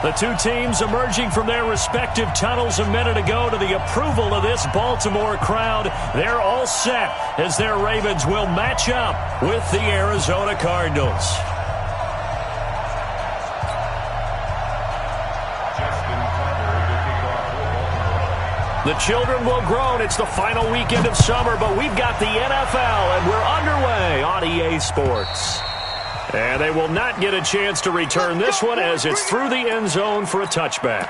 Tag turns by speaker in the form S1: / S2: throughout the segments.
S1: The two teams emerging from their respective tunnels a minute ago to the approval of this Baltimore crowd. They're all set as their Ravens will match up with the Arizona Cardinals. The children will groan. It's the final weekend of summer, but we've got the NFL, and we're underway on EA Sports. And they will not get a chance to return this one as it's through the end zone for a touchback.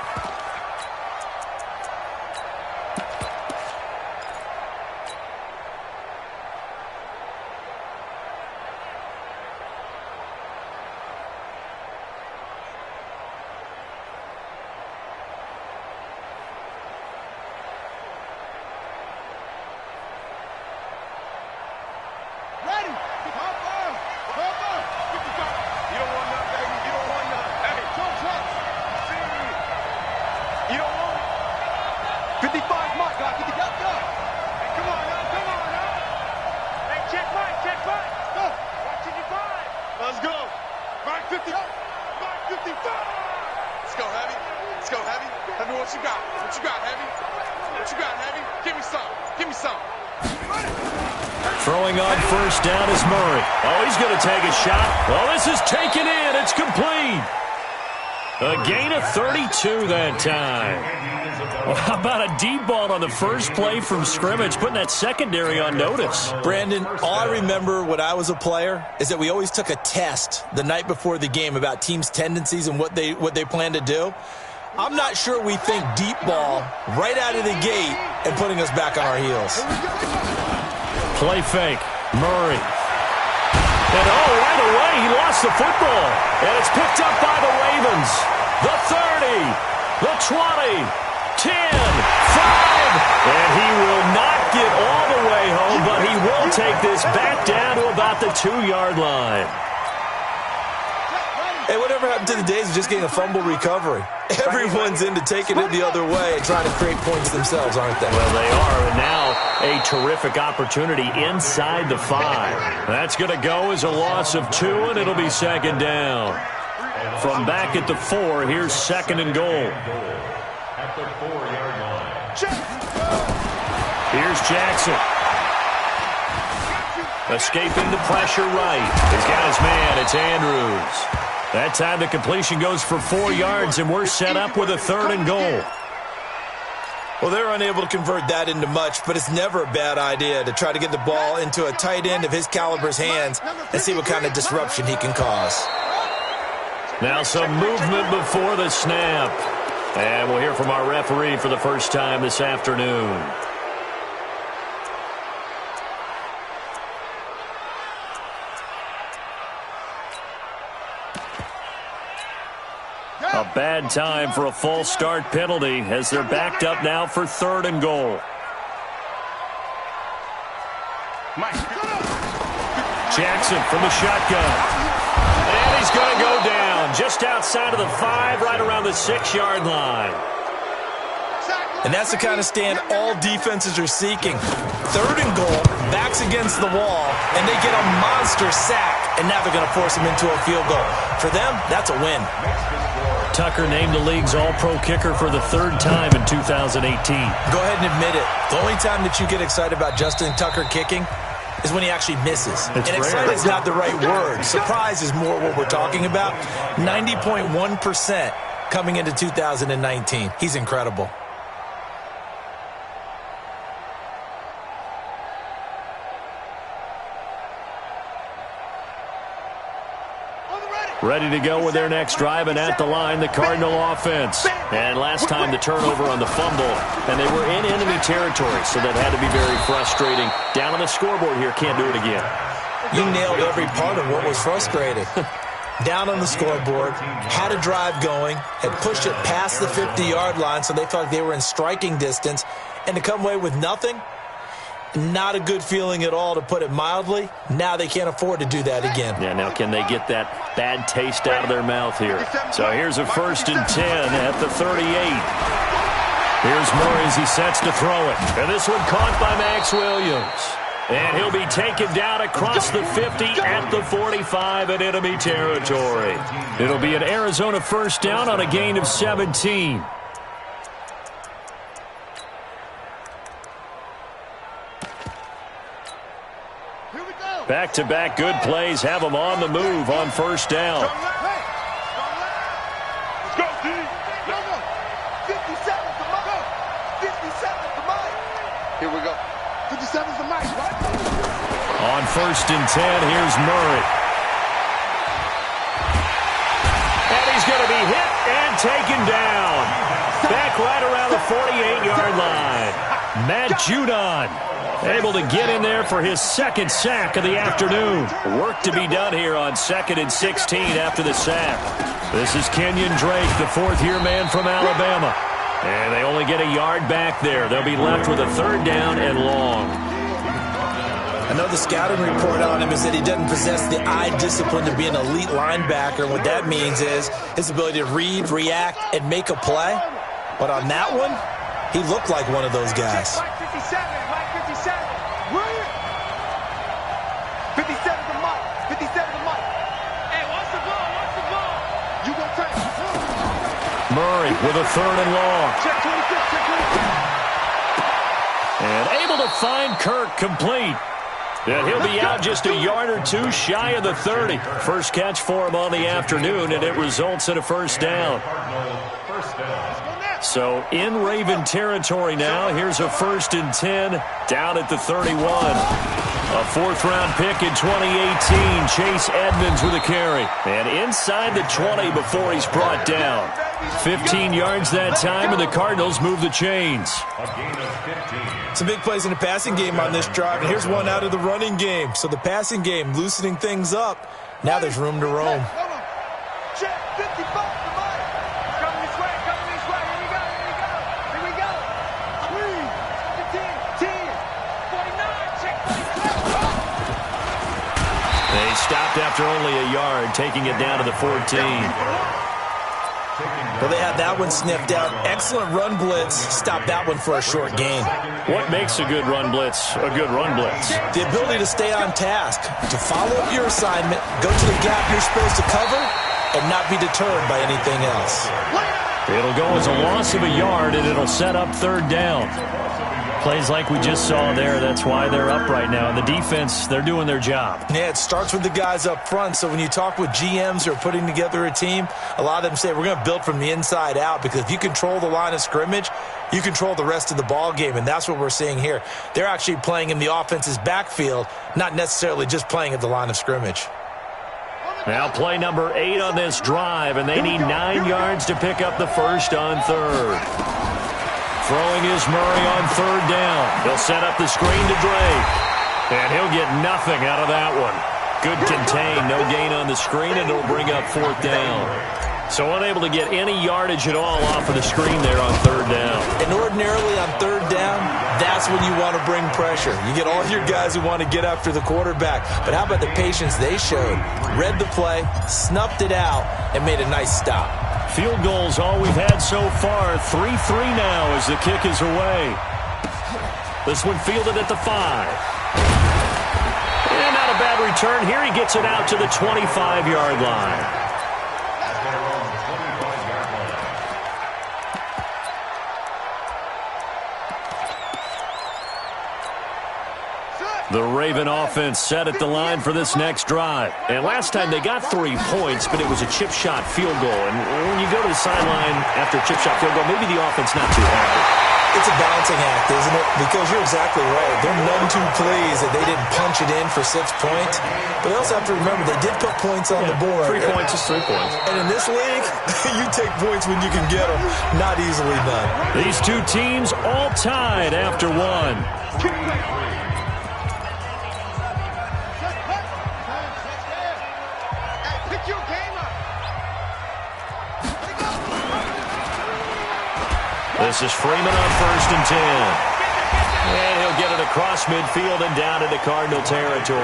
S2: Throwing on first down is Murray.
S1: Oh, he's going to take a shot. Oh, this is taken in. It's complete. A gain of 32 that time. Well, how about a deep ball on the first play from scrimmage, putting that secondary on notice?
S2: Brandon, all I remember when I was a player is that we always took a test the night before the game about teams' tendencies and what they plan to do. I'm not sure we think deep ball right out of the gate and putting us back on our heels.
S1: Play fake. Murray. And right away, he lost the football. And it's picked up by the Ravens. The 30, the 20, 10, 5. And he will not get all the way home, but he will take this back down to about the 2-yard line.
S2: Hey, whatever happened to the days of just getting a fumble recovery? Everyone's into taking it the other way and trying to create points themselves, aren't they?
S1: Well, they are, and now a terrific opportunity inside the 5. That's going to go as a loss of 2, and it'll be second down. From back at the 4, here's second and goal.
S3: At the 4-yard line.
S1: Here's Jackson. Escaping the pressure right. He's got his man. It's Andrews. That time the completion goes for 4 yards, and we're set up with a 3rd and goal.
S2: Well, they're unable to convert that into much, but it's never a bad idea to try to get the ball into a tight end of his caliber's hands and see what kind of disruption he can cause.
S1: Now some movement before the snap. And we'll hear from our referee for the first time this afternoon. A bad time for a false start penalty as they're backed up now for 3rd and goal. Jackson from the shotgun. And he's going to go down just outside of the 5, right around the 6-yard line.
S2: And that's the kind of stand all defenses are seeking. 3rd and goal, backs against the wall, and they get a monster sack, and now they're going to force him into a field goal. For them, that's a win.
S1: Tucker named the league's all-pro kicker for the 3rd time in 2018.
S2: Go ahead and admit it. The only time that you get excited about Justin Tucker kicking is when he actually misses. And excited is not the right word. Surprise is more what we're talking about. 90.1% coming into 2019. He's incredible.
S1: Ready to go with their next drive, and at the line, the Cardinal offense. And last time, the turnover on the fumble, and they were in enemy territory, so that had to be very frustrating. Down on the scoreboard here, can't do it again.
S2: You nailed every part of what was frustrating. Down on the scoreboard, had a drive going, had pushed it past the 50-yard line, so they thought they were in striking distance, and to come away with nothing, not a good feeling at all, to put it mildly. Now they can't afford to do that again.
S1: Yeah, now can they get that bad taste out of their mouth here? So here's a 1st and 10 at the 38. Here's Murray as he sets to throw it. And this one caught by Max Williams. And he'll be taken down across the 50 at the 45 in enemy territory. It'll be an Arizona first down on a gain of 17. Back-to-back good plays have them on the move on first down.
S4: Here we go. 57's the mic, right?
S1: On first and 10, here's Murray. And he's going to be hit and taken down. Back right around the 48-yard line. Matt Judon able to get in there for his second sack of the afternoon. Work to be done here on 2nd and 16 after the sack. This is Kenyon Drake, the fourth-year man from Alabama. And they only get a yard back there. They'll be left with a third down and long.
S2: I know the scouting report on him is that he doesn't possess the eye discipline to be an elite linebacker. What that means is his ability to read, react, and make a play. But on that one, he looked like one of those guys.
S4: 57 the mic. 57 the mic. Hey, watch the ball. Watch the ball. You gonna take it.
S1: Murray with a third and long.
S4: Check 26. Check 26.
S1: And able to find Kirk complete. And he'll be out just a yard or two shy of the 30. First catch for him on the afternoon, and it results in a first down. So in Raven territory now. Here's a 1st and 10 down at the 31. A fourth-round pick in 2018. Chase Edmonds with a carry. And inside the 20 before he's brought down. 15 yards that time, and the Cardinals move the chains.
S2: Some big plays in the passing game on this drive, and here's one out of the running game. So the passing game loosening things up. Now there's room to roam.
S4: Check 55 the mic. Coming this way. Coming this way. Here we go. Here we go. Here we go. 3, 10, 49. Check 47.
S1: They stopped after only a yard, taking it down to the 14.
S2: Well, they had that one sniffed out. Excellent run blitz. Stop that one for a short gain.
S1: What makes a good run blitz a good run blitz?
S2: The ability to stay on task, to follow up your assignment, go to the gap you're supposed to cover, and not be deterred by anything else.
S1: It'll go as a loss of a yard, and it'll set up third down. Plays like we just saw there, that's why they're up right now. And the defense, they're doing their job.
S2: Yeah, it starts with the guys up front. So when you talk with GMs who are putting together a team, a lot of them say we're going to build from the inside out, because if you control the line of scrimmage, you control the rest of the ball game, and that's what we're seeing here. They're actually playing in the offense's backfield, not necessarily just playing at the line of scrimmage.
S1: Now play number 8 on this drive, and they need 9 yards to pick up the first on third. Throwing is Murray on third down. He'll set up the screen to Drake. And he'll get nothing out of that one. Good contain, no gain on the screen, and it'll bring up fourth down. So unable to get any yardage at all off of the screen there on third down.
S2: And ordinarily on third down, that's when you want to bring pressure. You get all your guys who want to get after the quarterback. But how about the patience they showed? Read the play, snuffed it out, and made a nice stop.
S1: Field goals all we've had so far. 3-3 now as the kick is away. This one fielded at the 5. And not a bad return here. He gets it out to the 25-yard line. The Raven offense set at the line for this next drive. And last time they got 3 points, but it was a chip shot field goal. And when you go to the sideline after a chip shot field goal, maybe the offense not too happy.
S2: It's a balancing act, isn't it? Because you're exactly right. They're none too pleased that they didn't punch it in for 6 points. But they also have to remember they did put points on the board.
S1: 3 points is 3 points.
S2: And in this league, you take points when you can get them. Not easily done.
S1: These two teams all tied after one. This is Freeman on first and 10. And he'll get it across midfield and down into Cardinal territory.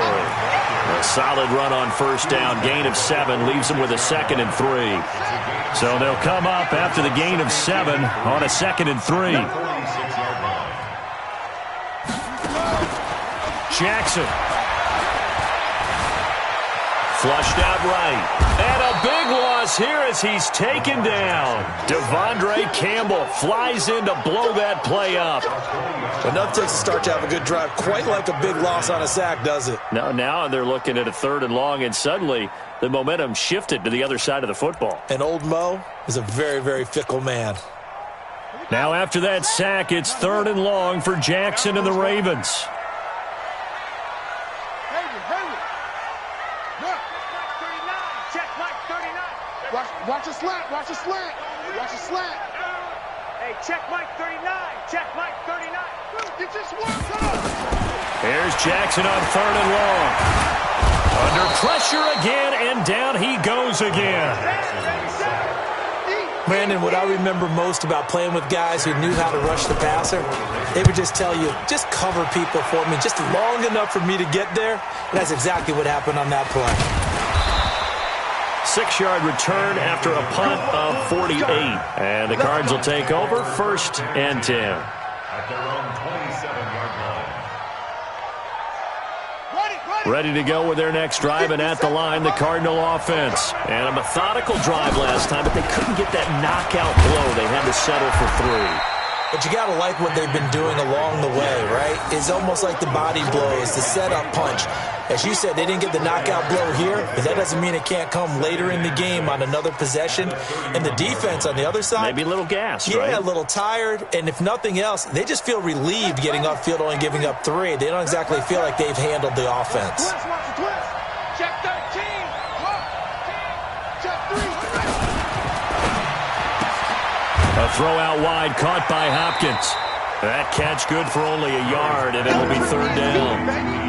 S1: A solid run on first down. Gain of 7 leaves them with a 2nd and 3. So they'll come up after the gain of 7 on a 2nd and 3. Jackson. Flushed out right. And a big loss here as he's taken down. Devondre Campbell flies in to blow that play up.
S2: Enough takes to start to have a good drive. Quite like a big loss on a sack, does it?
S1: Now they're looking at a 3rd and long, and suddenly the momentum shifted to the other side of the football.
S2: And old Mo is a very, very fickle man.
S1: Now after that sack, it's 3rd and long for Jackson and the Ravens.
S4: Watch a slant. Watch a slant. Watch a slant. Hey, check Mike 39. Check Mike 39. Get this one. Come on.
S1: Here's Jackson on 3rd and long. Under pressure again, and down he goes again.
S2: Brandon, what I remember most about playing with guys who knew how to rush the passer, they would just tell you, just cover people for me, just long enough for me to get there. And that's exactly what happened on that play.
S1: 6-yard return after a punt of 48. And the Cards will take over 1st and 10.
S3: At their own 27-yard line.
S1: Ready to go with their next drive, and at the line, the Cardinal offense. And a methodical drive last time, but they couldn't get that knockout blow. They had to settle for 3.
S2: But you got to like what they've been doing along the way, right? It's almost like the body blows, the setup punch. As you said, they didn't get the knockout blow here, but that doesn't mean it can't come later in the game on another possession. And the defense on the other side,
S1: maybe a little gassed,
S2: right?
S1: Yeah,
S2: a little tired. And if nothing else, they just feel relieved getting upfield, only giving up 3. They don't exactly feel like they've handled the offense.
S4: Check 13. Check 3.
S1: A throw out wide, caught by Hopkins. That catch good for only a yard, and it'll be 3rd down.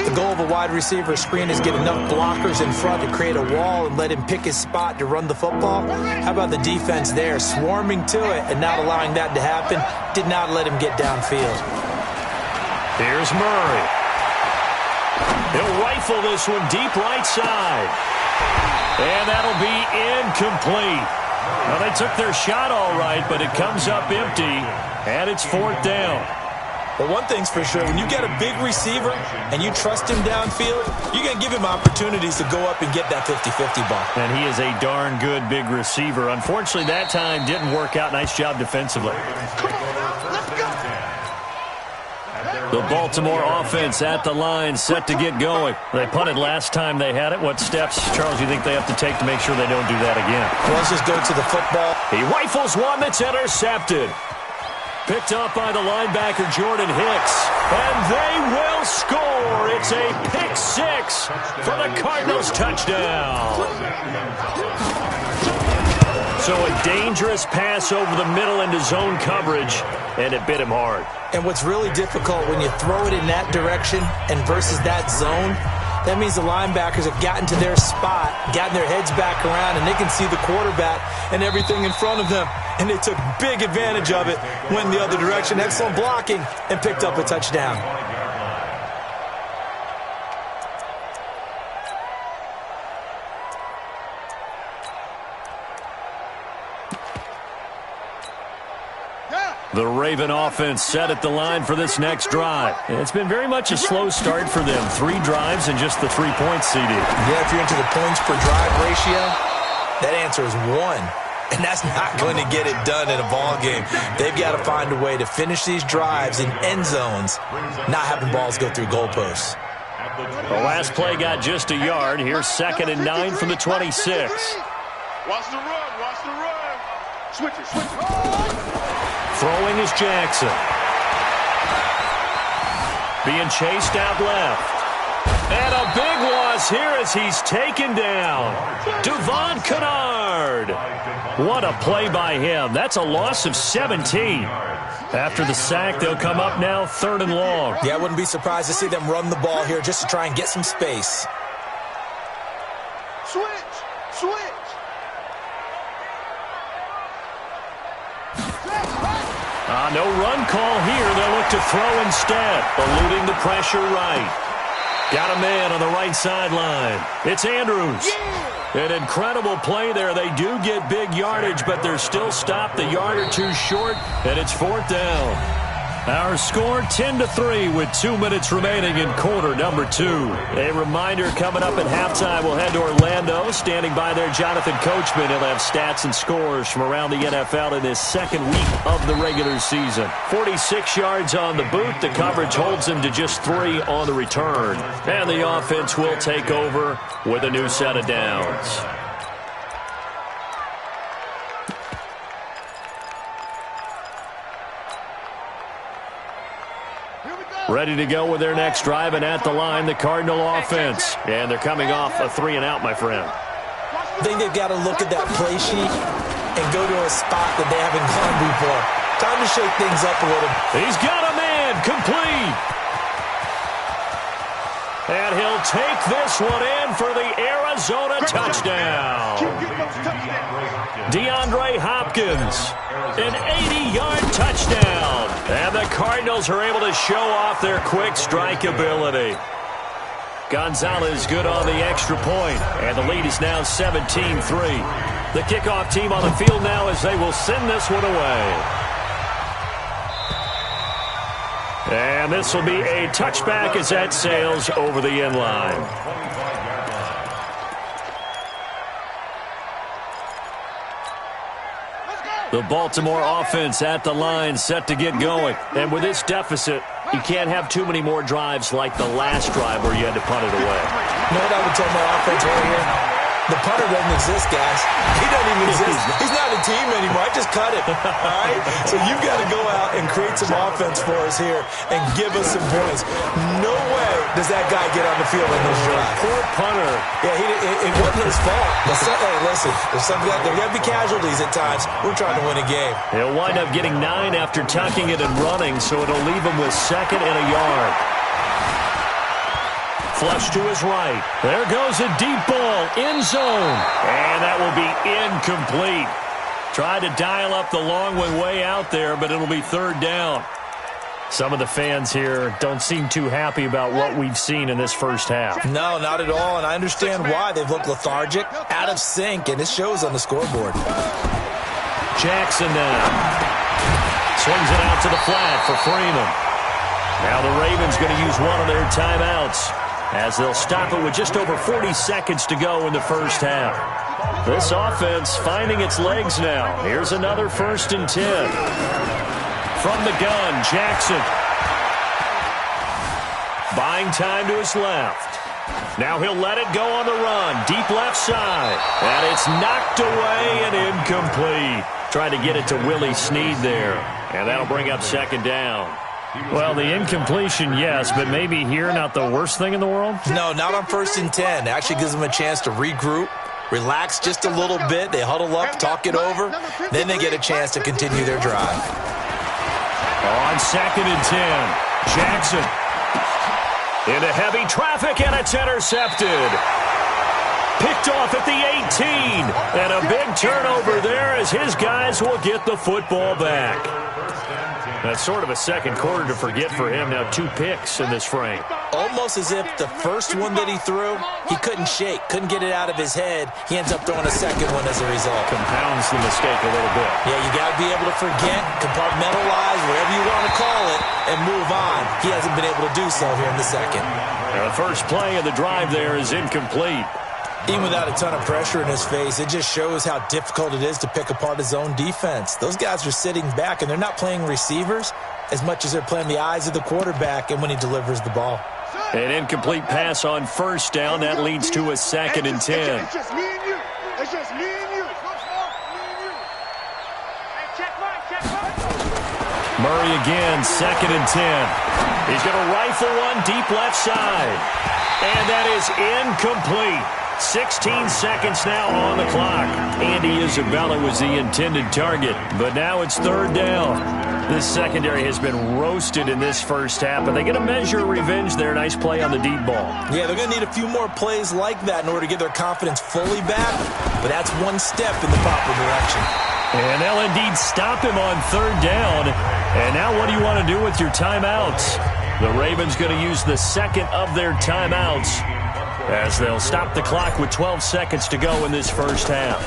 S2: The goal of a wide receiver screen is get enough blockers in front to create a wall and let him pick his spot to run the football. How about the defense there, swarming to it and not allowing that to happen? Did not let him get downfield.
S1: Here's Murray. He'll rifle this one deep right side. And that'll be incomplete. Well, they took their shot all right, but it comes up empty, and it's 4th down.
S2: But one thing's for sure, when you get a big receiver and you trust him downfield, you're going to give him opportunities to go up and get that 50-50 ball.
S1: And he is a darn good big receiver. Unfortunately, that time didn't work out. Nice job defensively. The Baltimore offense at the line, set to get going. They punted last time they had it. What steps, Charles, do you think they have to take to make sure they don't do that again?
S2: Well, let's just go to the football.
S1: He rifles one that's intercepted. Picked up by the linebacker, Jordan Hicks. And they will score. It's a pick 6 for the Cardinals touchdown. So a dangerous pass over the middle into zone coverage, and it bit him hard.
S2: And what's really difficult when you throw it in that direction and versus that zone, that means the linebackers have gotten to their spot, gotten their heads back around, and they can see the quarterback and everything in front of them. And they took big advantage of it, went the other direction, excellent blocking, and picked up a touchdown.
S1: The Raven offense set at the line for this next drive. It's been very much a slow start for them. 3 drives and just the 3 points, CD.
S2: Yeah, if you're into the points per drive ratio, that answer is 1. And that's not going to get it done in a ball game. They've got to find a way to finish these drives in end zones, not having balls go through goalposts.
S1: The last play got just a yard. Here's 2nd and 9 from the 26.
S4: Watch the run. Watch the run. Switch it. Switch it.
S1: Throwing is Jackson. Being chased out left. And a big loss here as he's taken down. Devon Kennard. What a play by him. That's a loss of 17. After the sack, they'll come up now 3rd and long.
S2: Yeah, I wouldn't be surprised to see them run the ball here just to try and get some space.
S4: Switch.
S1: No run call here. They'll look to throw instead. Eluding the pressure right. Got a man on the right sideline. It's Andrews. An incredible play there. They do get big yardage, but they're still stopped a yard or two short, and it's 4th down. Our score 10-3 with 2 minutes remaining in quarter number 2. A reminder coming up at halftime, we'll head to Orlando. Standing by there, Jonathan Coachman. He'll have stats and scores from around the NFL in this second week of the regular season. 46 yards on the boot. The coverage holds him to just 3 on the return. And the offense will take over with a new set of downs. Ready to go with their next drive, and at the line, the Cardinal offense. And they're coming off a 3-and-out, my friend.
S2: I think they've got to look at that play sheet and go to a spot that they haven't gone before. Time to shake things up a little.
S1: He's got a man, complete. And he'll take this one in for the Arizona touchdown. DeAndre Hopkins, an 80-yard touchdown. And the Cardinals are able to show off their quick strike ability. Gonzalez good on the extra point, and the lead is now 17-3. The kickoff team on the field now as they will send this one away. And this will be a touchback as that sails over the end line. The Baltimore offense at the line set to get going. And with this deficit, you can't have too many more drives like the last drive where you had to punt it away.
S2: You know what I would tell my offense right here? The punter doesn't exist, guys. He doesn't even exist. He's not a team anymore. I just cut it. All right? So you've got to go out and create some offense for us here and give us some points. No way does that guy get on the field in this drive.
S1: Poor punter.
S2: Yeah, it wasn't his fault. Hey, listen, there's got to be casualties at times. We're trying to win a game.
S1: He'll wind up getting 9 after tucking it and running, so it'll leave him with 2nd and a yard. Flush to his right. There goes a deep ball, end zone. And that will be incomplete. Tried to dial up the long one way out there, but it'll be 3rd down. Some of the fans here don't seem too happy about what we've seen in this first half.
S2: No, not at all, and I understand why. They've looked lethargic, out of sync, and it shows on the scoreboard.
S1: Jackson now. Swings it out to the flat for Freeman. Now the Ravens going to use one of their timeouts, as they'll stop it with just over 40 seconds to go in the first half. This offense finding its legs now. Here's another 1st and 10. From the gun, Jackson. Buying time to his left. Now he'll let it go on the run. Deep left side. And it's knocked away and incomplete. Tried to get it to Willie Snead there. And that'll bring up 2nd down. Well, the incompletion, yes, but maybe here not the worst thing in the world?
S2: No, not on 1st and 10. It actually gives them a chance to regroup, relax just a little bit. They huddle up, talk it over. Then they get a chance to continue their drive.
S1: On 2nd and 10, Jackson. Into heavy traffic, and it's intercepted. Picked off at the 18. And a big turnover there as his guys will get the football back. That's sort of a second quarter to forget for him. Now 2 picks in this frame.
S2: Almost as if the first one that he threw, he couldn't shake, couldn't get it out of his head. He ends up throwing a second one as a result.
S1: Compounds the mistake a little bit.
S2: Yeah, you got to be able to forget, compartmentalize, whatever you want to call it, and move on. He hasn't been able to do so here in the second.
S1: Now the first play of the drive there is incomplete.
S2: Even without a ton of pressure in his face, it just shows how difficult it is to pick apart his own defense. Those guys are sitting back, and they're not playing receivers as much as they're playing the eyes of the quarterback and when he delivers the ball.
S1: An incomplete pass on 1st down. That leads to a 2nd and 10.
S4: It's just me and you. It's just me and you.
S1: Murray again, 2nd and 10. He's going to rifle one deep left side. And that is incomplete. 16 seconds now on the clock. Andy Isabella was the intended target, but now it's 3rd down. This secondary has been roasted in this first half, but they get a measure of revenge there. Nice play on the deep ball.
S2: Yeah, they're going to need a few more plays like that in order to get their confidence fully back, but that's one step in the proper direction.
S1: And they'll indeed stop him on 3rd down. And now what do you want to do with your timeouts? The Ravens going to use the 2nd of their timeouts, as they'll stop the clock with 12 seconds to go in this first half.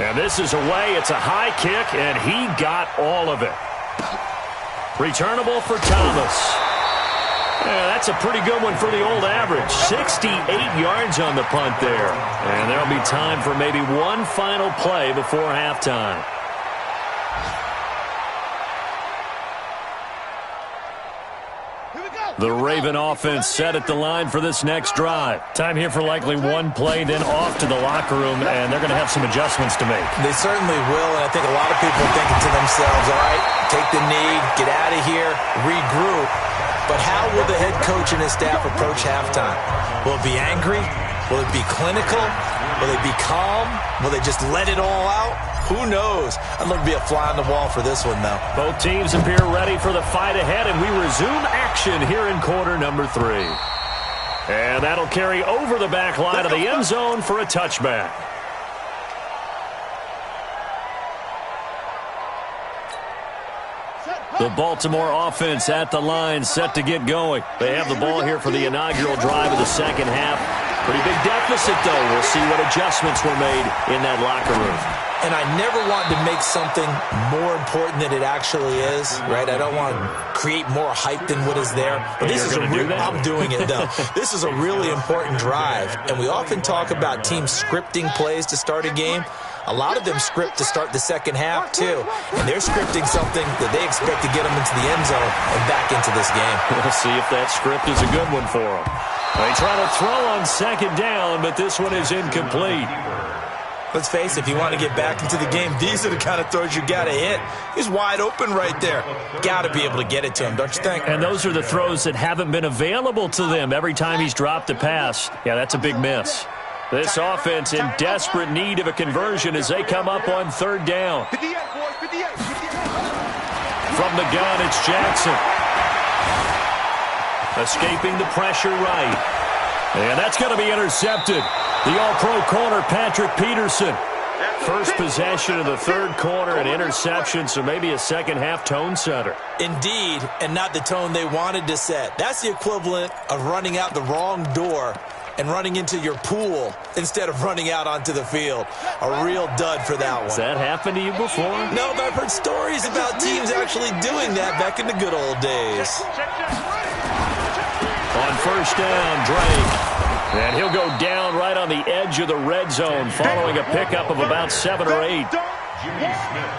S1: And this is away. It's a high kick, and he got all of it. Returnable for Thomas. Yeah, that's a pretty good one for the old average. 68 yards on the punt there. And there'll be time for maybe one final play before halftime. The Raven offense set at the line for this next drive. Time here for likely one play, then off to the locker room, and they're going to have some adjustments to make.
S2: They certainly will, and I think a lot of people are thinking to themselves, all right, take the knee, get out of here, regroup. But how will the head coach and his staff approach halftime? Will it be angry? Will it be clinical? Will they be calm? Will they just let it all out? Who knows? I'd love to be a fly on the wall for this one, though.
S1: Both teams appear ready for the fight ahead, and we resume action here in quarter number 3. And that'll carry over the back line of the end zone for a touchback. The Baltimore offense at the line, set to get going. They have the ball here for the inaugural drive of the second half. Pretty big deficit, though. We'll see what adjustments were made in that locker room.
S2: And I never want to make something more important than it actually is, right? I don't want to create more hype than what is there. But this is I'm doing it, though. This is a really important drive. And we often talk about teams scripting plays to start a game. A lot of them script to start the second half, too. And they're scripting something that they expect to get them into the end zone and back into this game.
S1: We'll see if that script is a good one for them. They try to throw on second down, but this one is incomplete.
S2: Let's face it, if you want to get back into the game, these are the kind of throws you got to hit. He's wide open right there. Got to be able to get it to him, don't you think?
S1: And those are the throws that haven't been available to them every time he's dropped a pass. Yeah, that's a big miss. This offense in desperate need of a conversion as they come up on third down. From the gun, it's Jackson. Escaping the pressure right. And that's going to be intercepted. The all-pro corner, Patrick Peterson. First possession of the third quarter, an interception, so maybe a second-half tone setter.
S2: Indeed, and not the tone they wanted to set. That's the equivalent of running out the wrong door and running into your pool instead of running out onto the field. A real dud for that one.
S1: Has that happened to you before?
S2: No, but I've heard stories about teams actually doing that back in the good old days.
S1: On first down, Drake. And he'll go down right on the edge of the red zone following a pickup of about 7 or 8.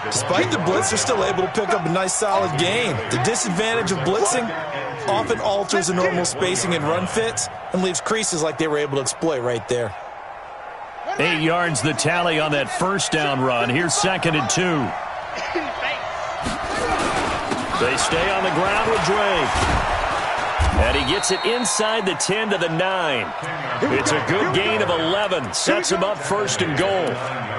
S2: Despite the blitz, they're still able to pick up a nice solid gain. The disadvantage of blitzing often alters the normal spacing and run fits and leaves creases like they were able to exploit right there.
S1: 8 yards the tally on that first down run. Here's 2nd and 2. They stay on the ground with Drake. And he gets it inside the 10 to the 9. It's a good gain of 11. Sets him up 1st and goal.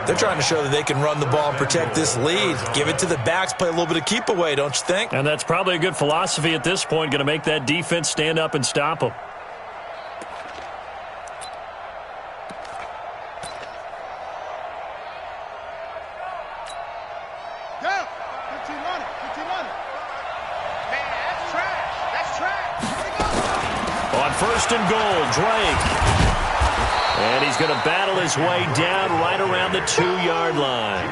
S2: They're trying to show that they can run the ball and protect this lead. Give it to the backs, play a little bit of keep away, don't you think?
S1: And that's probably a good philosophy at this point. Going to make that defense stand up and stop them. First and goal, Drake. And he's going to battle his way down right around the 2-yard line.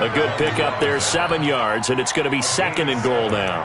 S1: A good pickup there, 7 yards, and it's going to be 2nd and goal now.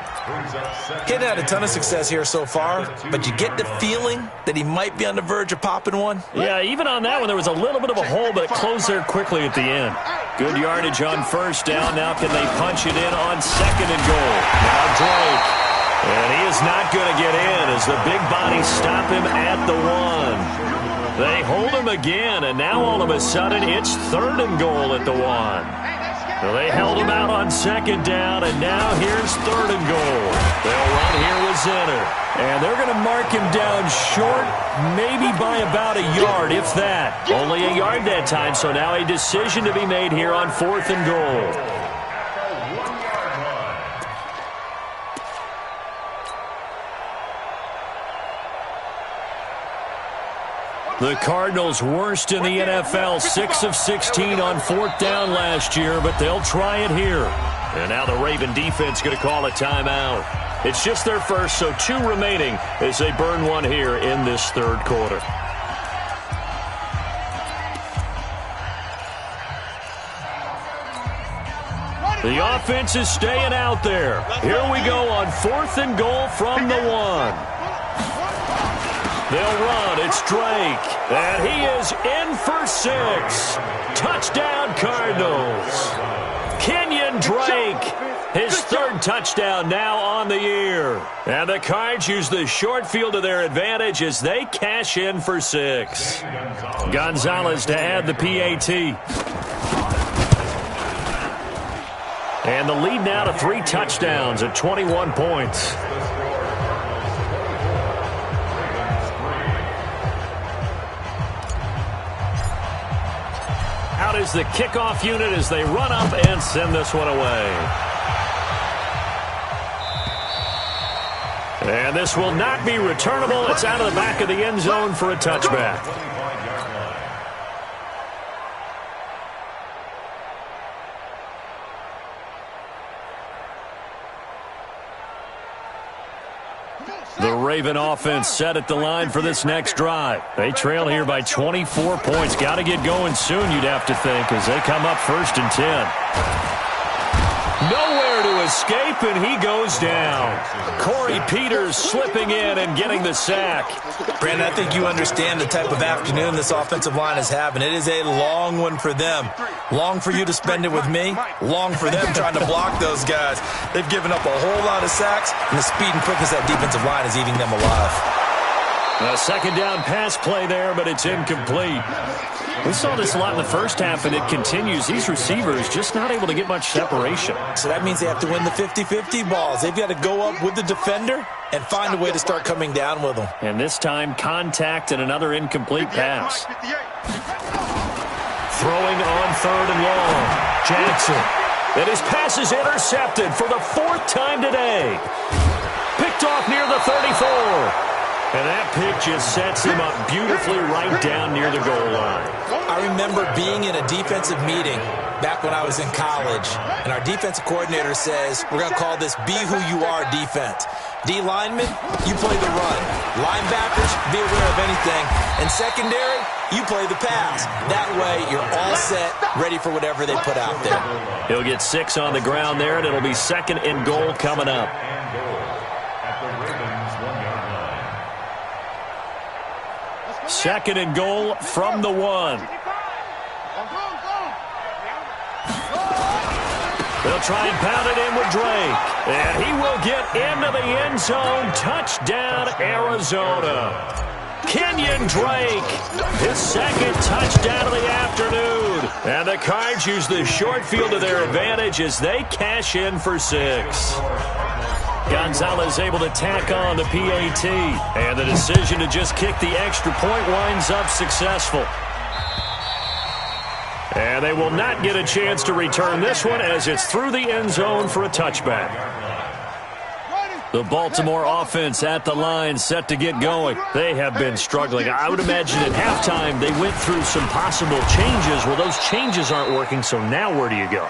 S2: He hadn't had a ton of success here so far, but you get the feeling that he might be on the verge of popping one.
S1: Yeah, even on that one, there was a little bit of a hole, but it closed there quickly at the end. Good yardage on first down. Now can they punch it in on 2nd and goal? Now Drake. And he is not going to get in as the big bodies stop him at the 1. They hold him again, and now all of a sudden it's 3rd and goal at the 1. So they held him out on 2nd down, and now here's 3rd and goal. They'll run here with Zenner. And they're going to mark him down short, maybe by about a yard, if that. Only a yard that time, so now a decision to be made here on 4th and goal. The Cardinals worst in the NFL, 6 of 16 on 4th down last year, but they'll try it here. And now the Raven defense going to call a timeout. It's just their first, so 2 remaining as they burn one here in this 3rd quarter. The offense is staying out there. Here we go on 4th and goal from the 1. They'll run. It's Drake. And he is in for 6. Touchdown, Cardinals. Kenyon Drake, his 3rd touchdown now on the year. And the Cards use the short field to their advantage as they cash in for 6. Gonzalez to add the PAT. And the lead now to 3 touchdowns at 21 points. Out is the kickoff unit as they run up and send this one away. And this will not be returnable. It's out of the back of the end zone for a touchback. The Raven offense set at the line for this next drive. They trail here by 24 points. Got to get going soon, you'd have to think, as they come up 1st and 10. Nowhere to escape, and he goes down. Corey Peters slipping in and getting the sack.
S2: Brandon, I think you understand the type of afternoon this offensive line is having. It is a long one for them. Long for you to spend it with me. Long for them trying to block those guys. They've given up a whole lot of sacks, and the speed and quickness of that defensive line is eating them alive.
S1: A 2nd down pass play there, but it's incomplete. We saw this a lot in the first half, and it continues. These receivers just not able to get much separation.
S2: So that means they have to win the 50-50 balls. They've got to go up with the defender and find a way to start coming down with them.
S1: And this time, contact and another incomplete pass. Throwing on 3rd and long. Jackson. And his pass is intercepted for the 4th time today. Picked off near the 34. And that pick just sets him up beautifully right down near the goal line.
S2: I remember being in a defensive meeting back when I was in college, and our defensive coordinator says, we're going to call this Be Who You Are defense. D linemen, you play the run. Linebackers, be aware of anything. And secondary, you play the pass. That way, you're all set, ready for whatever they put out there.
S1: He'll get 6 on the ground there, and it'll be 2nd and goal coming up. Second and goal from the 1. They'll try and pound it in with Drake. And he will get into the end zone. Touchdown, Arizona. Kenyon Drake, his 2nd touchdown of the afternoon. And the Cards use the short field to their advantage as they cash in for 6. Gonzalez able to tack on the PAT. And the decision to just kick the extra point winds up successful. And they will not get a chance to return this one as it's through the end zone for a touchback. The Baltimore offense at the line set to get going. They have been struggling. I would imagine at halftime they went through some possible changes. Well, those changes aren't working, so now where do you go?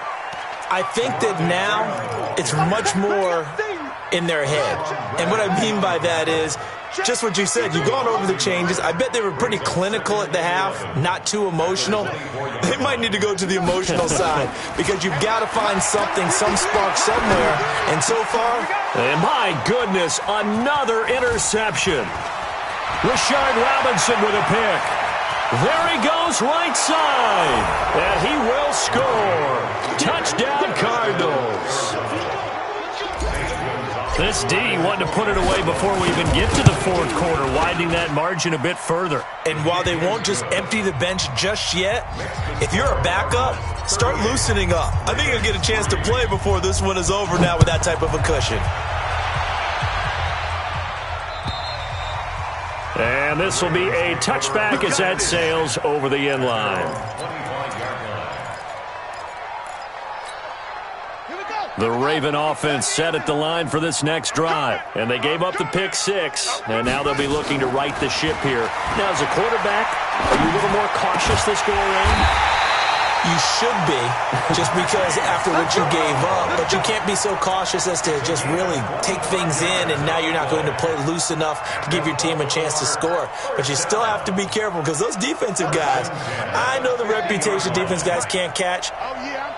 S2: I think that now it's much more in their head. And what I mean by that is just what you said. You've gone over the changes. I bet they were pretty clinical at the half, not too emotional. They might need to go to the emotional side because you've got to find something, some spark somewhere. And so far,
S1: and my goodness, another interception. Rashard Robinson with a pick. There he goes right side. And he will score. Touchdown, Cardinals. This D wanted to put it away before we even get to the 4th quarter, widening that margin a bit further.
S2: And while they won't just empty the bench just yet, if you're a backup, start loosening up. I think you'll get a chance to play before this one is over now with that type of a cushion.
S1: And this will be a touchback as that sails over the end line. The Raven offense set at the line for this next drive. And they gave up the pick 6. And now they'll be looking to right the ship here. Now, as a quarterback, are you a little more cautious this go around?
S2: You should be, just because after what you gave up, but you can't be so cautious as to just really take things in, and now you're not going to play loose enough to give your team a chance to score. But you still have to be careful, because those defensive guys, I know the reputation defense guys can't catch.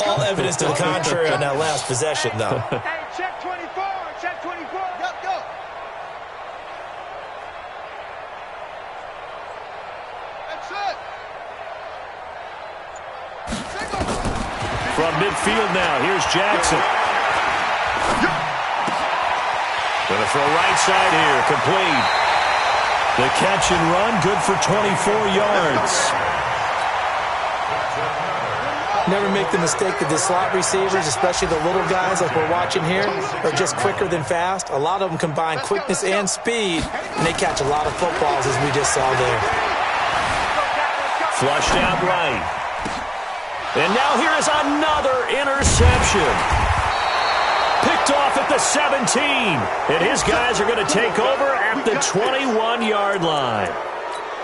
S2: All evidence to the contrary on that last possession, though.
S4: Hey, check 24, check 24. Go. That's it.
S1: From midfield now, here's Jackson. Gonna throw right side here, complete. The catch and run, good for 24 yards.
S2: Never make the mistake that the slot receivers, especially the little guys like we're watching here, are just quicker than fast. A lot of them combine quickness and speed, and they catch a lot of footballs, as we just saw there.
S1: Flushed out right. And now here is another interception. Picked off at the 17. And his guys are going to take over at the 21-yard line.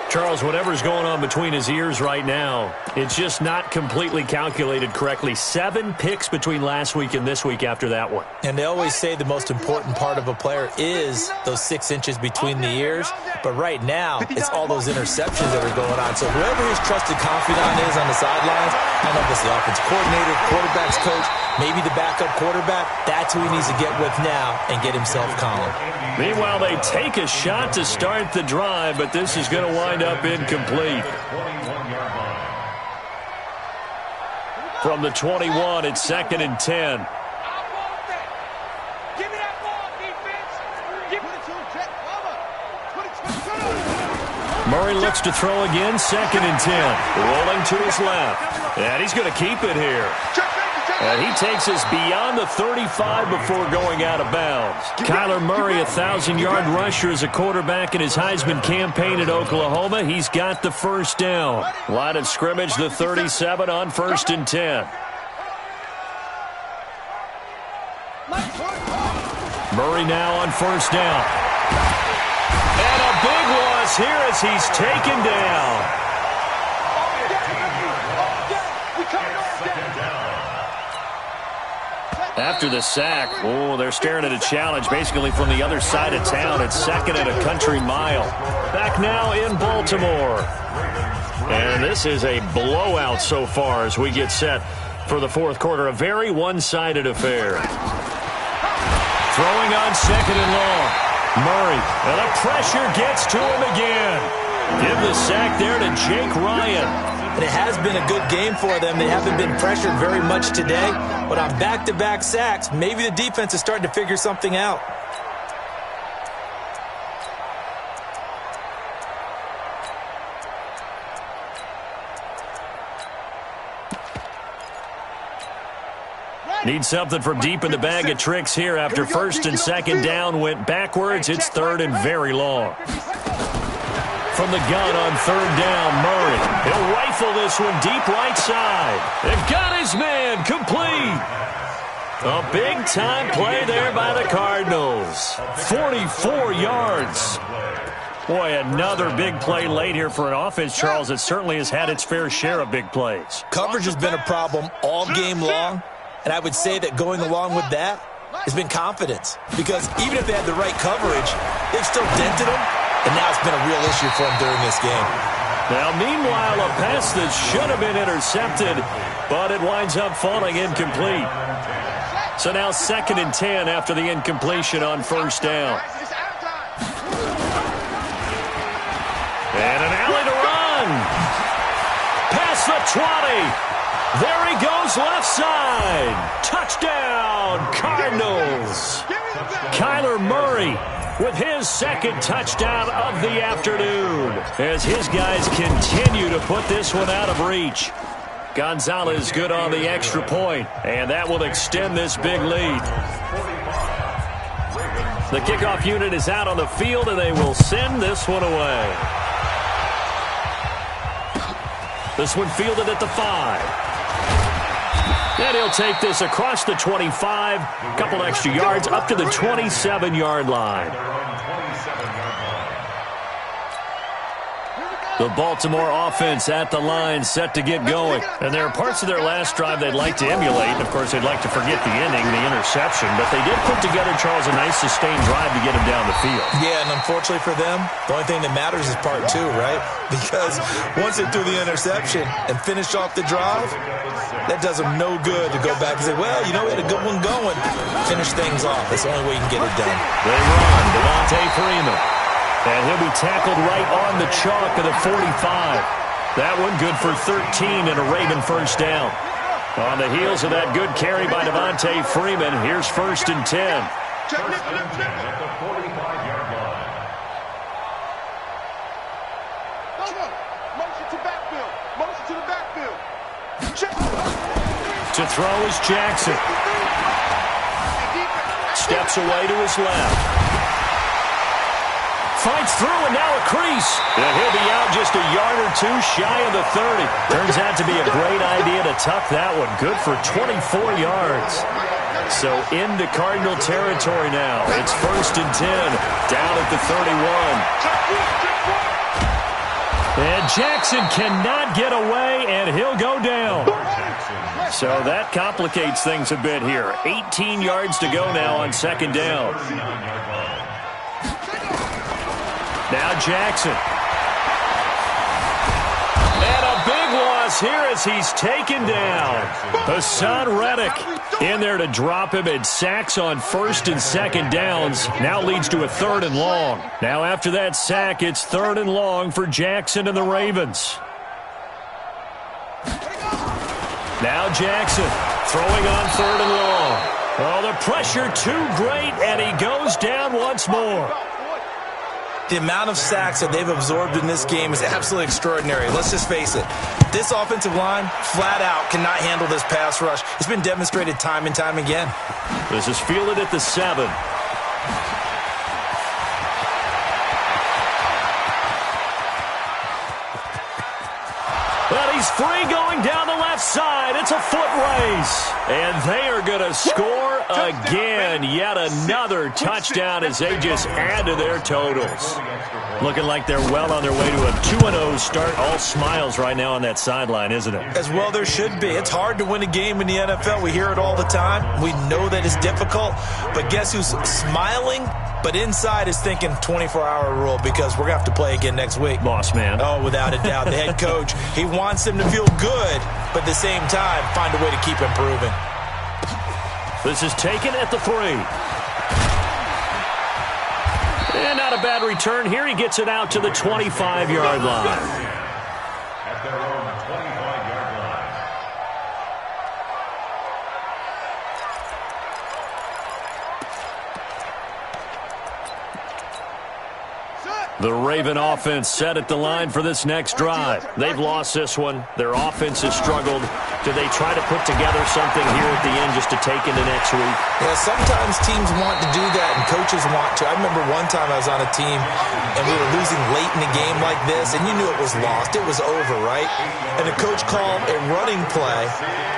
S1: Charles, whatever's going on between his ears right now, it's just not completely calculated correctly. 7 picks between last week and this week after that one.
S2: And they always say the most important part of a player is those 6 inches between the ears. But right now, it's all those interceptions that are going on. So whoever his trusted confidant is on the sidelines, I don't know if it's the offensive coordinator, quarterback's coach, maybe the backup quarterback, that's who he needs to get with now and get himself calm.
S1: Meanwhile, they take a shot to start the drive, but this is going to wind up incomplete. From the 21, it's 2nd and 10. Murray looks to throw again, 2nd and 10. Rolling to his left. And he's going to keep it here. And he takes us beyond the 35 before going out of bounds. Kyler Murray, a 1,000-yard rusher as a quarterback in his Heisman campaign at Oklahoma. He's got the first down. Line of scrimmage, the 37 on 1st and 10. Murray now on 1st down. And a big loss here as he's taken down. After the sack, they're staring at a challenge basically from the other side of town. It's 2nd and a country mile. Back now in Baltimore. And this is a blowout so far as we get set for the 4th quarter. A very one-sided affair. Throwing on 2nd and long. Murray, and the pressure gets to him again. Give the sack there to Jake Ryan.
S2: And it has been a good game for them. They haven't been pressured very much today. But on back-to-back sacks, maybe the defense is starting to figure something out.
S1: Need something from deep in the bag of tricks here after 1st and 2nd down went backwards. It's 3rd and very long. From the gun on 3rd down, Murray. He'll rifle this one deep right side. They've got his man complete. A big-time play there by the Cardinals. 44 yards. Boy, another big play late here for an offense, Charles, that certainly has had its fair share of big plays.
S2: Coverage has been a problem all game long, and I would say that going along with that has been confidence. Because even if they had the right coverage, they've still dented them, and now it's been a real issue for them during this game.
S1: Now, meanwhile, a pass that should have been intercepted, but it winds up falling incomplete. So now 2nd and 10 after the incompletion on 1st down. And an alley to run. Past the 20. There he goes left side. Touchdown, Cardinals. Kyler Murray with his 2nd touchdown of the afternoon as his guys continue to put this one out of reach. Gonzalez good on the extra point, and that will extend this big lead. The kickoff unit is out on the field, and they will send this one away. This one fielded at the 5. And he'll take this across the 25, a couple extra yards, up to the 27-yard line. The Baltimore offense at the line, set to get going. And there are parts of their last drive they'd like to emulate. And, of course, they'd like to forget the inning, the interception. But they did put together, Charles, a nice sustained drive to get him down the field.
S2: Yeah, and unfortunately for them, the only thing that matters is part two, right? Because once they threw the interception and finished off the drive, that does them no good to go back and say, well, you know, we had a good one going. Finish things off. That's the only way you can get it done.
S1: They run. Devontae Freeman. And he'll be tackled right on the chalk of the 45. That one good for 13 and a Raven first down. On the heels of that good carry by Devontae Freeman, here's 1st and 10.
S3: First and 10 at the 45-yard line.
S4: Motion to backfield. Motion to the backfield.
S1: To throw is Jackson. Steps away to his left. Fights through and now a crease. And he'll be out just a yard or two shy of the 30. Turns out to be a great idea to tuck that one. Good for 24 yards. So into Cardinal territory now. It's 1st and 10 down at the 31. And Jackson cannot get away, and he'll go down. So that complicates things a bit here. 18 yards to go now on 2nd down. Now Jackson. And a big loss here as he's taken down. Hassan Reddick in there to drop him, and sacks on 1st and 2nd downs. Now leads to a 3rd and long. Now after that sack, it's 3rd and long for Jackson and the Ravens. Now Jackson throwing on 3rd and long. Oh, the pressure too great, and he goes down once more.
S2: The amount of sacks that they've absorbed in this game is absolutely extraordinary. Let's just face it. This offensive line, flat out, cannot handle this pass rush. It's been demonstrated time and time again.
S1: This is fielded at the 7. Well, he's free going down the left side. It's a foot race. And they are going to score again. Yet another touchdown as they just add to their totals. Looking like they're well on their way to a 2-0 start. All smiles right now on that sideline, isn't it?
S2: As well there should be. It's hard to win a game in the NFL. We hear it all the time. We know that it's difficult. But guess who's smiling? But inside is thinking 24-hour rule, because we're going to have to play again next week.
S1: Boss man.
S2: Oh, without a doubt. The head coach, he wants them to feel good, but at the same time, find a way to keep improving.
S1: This is taken at the 3. And not a bad return here. He gets it out to the 25-yard line.
S3: At their own 25-yard line.
S1: The Raven offense set at the line for this next drive. They've lost this one. Their offense has struggled. Do they try to put together something here at the end just to take into next week?
S2: Yeah, sometimes teams want to do that and coaches want to. I remember one time I was on a team and we were losing late in a game like this, and you knew it was lost. It was over, right? And the coach called a running play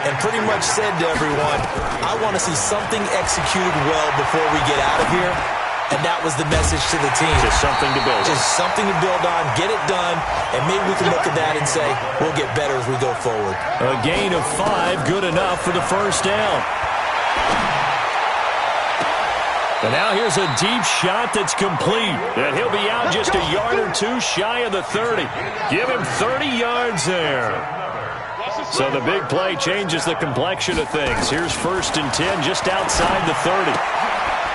S2: and pretty much said to everyone, I want to see something executed well before we get out of here. And that was the message to the team.
S1: Just something to build on.
S2: Just something to build on, get it done, and maybe we can look at that and say, we'll get better as we go forward.
S1: A gain of 5, good enough for the first down. And now here's a deep shot that's complete. And he'll be out just a yard or two shy of the 30. Give him 30 yards there. So the big play changes the complexion of things. Here's 1st and 10 just outside the 30.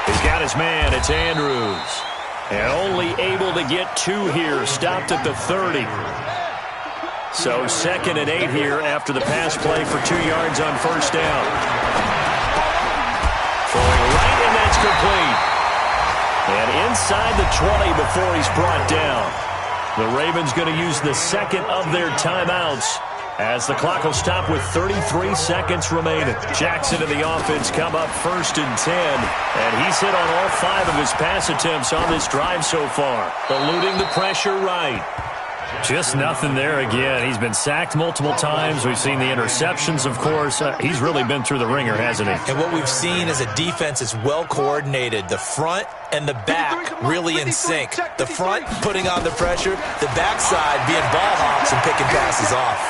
S1: He's got his man. It's Andrews. And only able to get 2 here. Stopped at the 30. So 2nd and 8 here after the pass play for 2 yards on first down. Throwing right, and that's complete. And inside the 20 before he's brought down. The Ravens going to use the second of their timeouts, as the clock will stop with 33 seconds remaining. Jackson and the offense come up 1st and 10. And he's hit on all 5 of his pass attempts on this drive so far. Eluding the pressure right. Just nothing there again. He's been sacked multiple times. We've seen the interceptions, of course. He's really been through the ringer, hasn't he?
S2: And what we've seen is a defense that's well coordinated. The front and the back really in sync. The front putting on the pressure, the backside being ball hawks and picking passes off.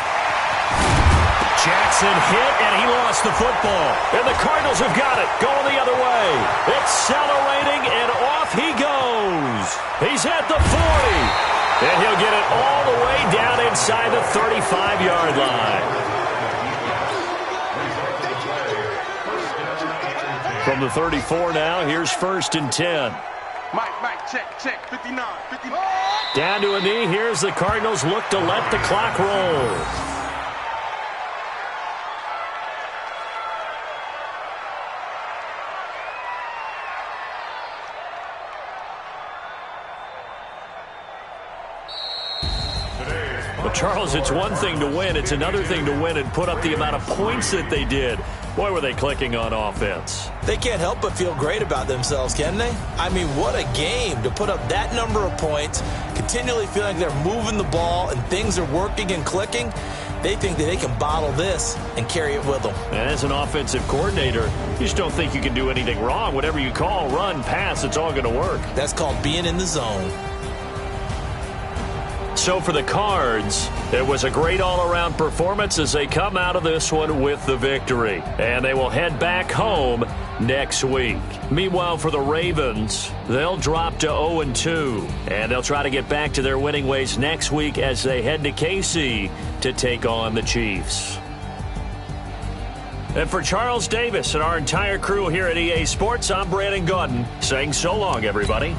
S1: Jackson hit, and he lost the football. And the Cardinals have got it, going the other way. Accelerating, and off he goes. He's at the 40. And he'll get it all the way down inside the 35-yard line. From the 34 now, here's 1st and 10.
S4: Mike, check, 59.
S1: Down to a knee, here's the Cardinals look to let the clock roll. Charles, it's one thing to win. It's another thing to win and put up the amount of points that they did. Boy, were they clicking on offense.
S2: They can't help but feel great about themselves, can they? I mean, what a game to put up that number of points, continually feeling like they're moving the ball and things are working and clicking. They think that they can bottle this and carry it with them.
S1: And as an offensive coordinator, you just don't think you can do anything wrong. Whatever you call, run, pass, it's all going to work.
S2: That's called being in the zone.
S1: So for the Cards, it was a great all-around performance as they come out of this one with the victory. And they will head back home next week. Meanwhile, for the Ravens, they'll drop to 0-2. And they'll try to get back to their winning ways next week as they head to KC to take on the Chiefs. And for Charles Davis and our entire crew here at EA Sports, I'm Brandon Gaudin saying so long, everybody.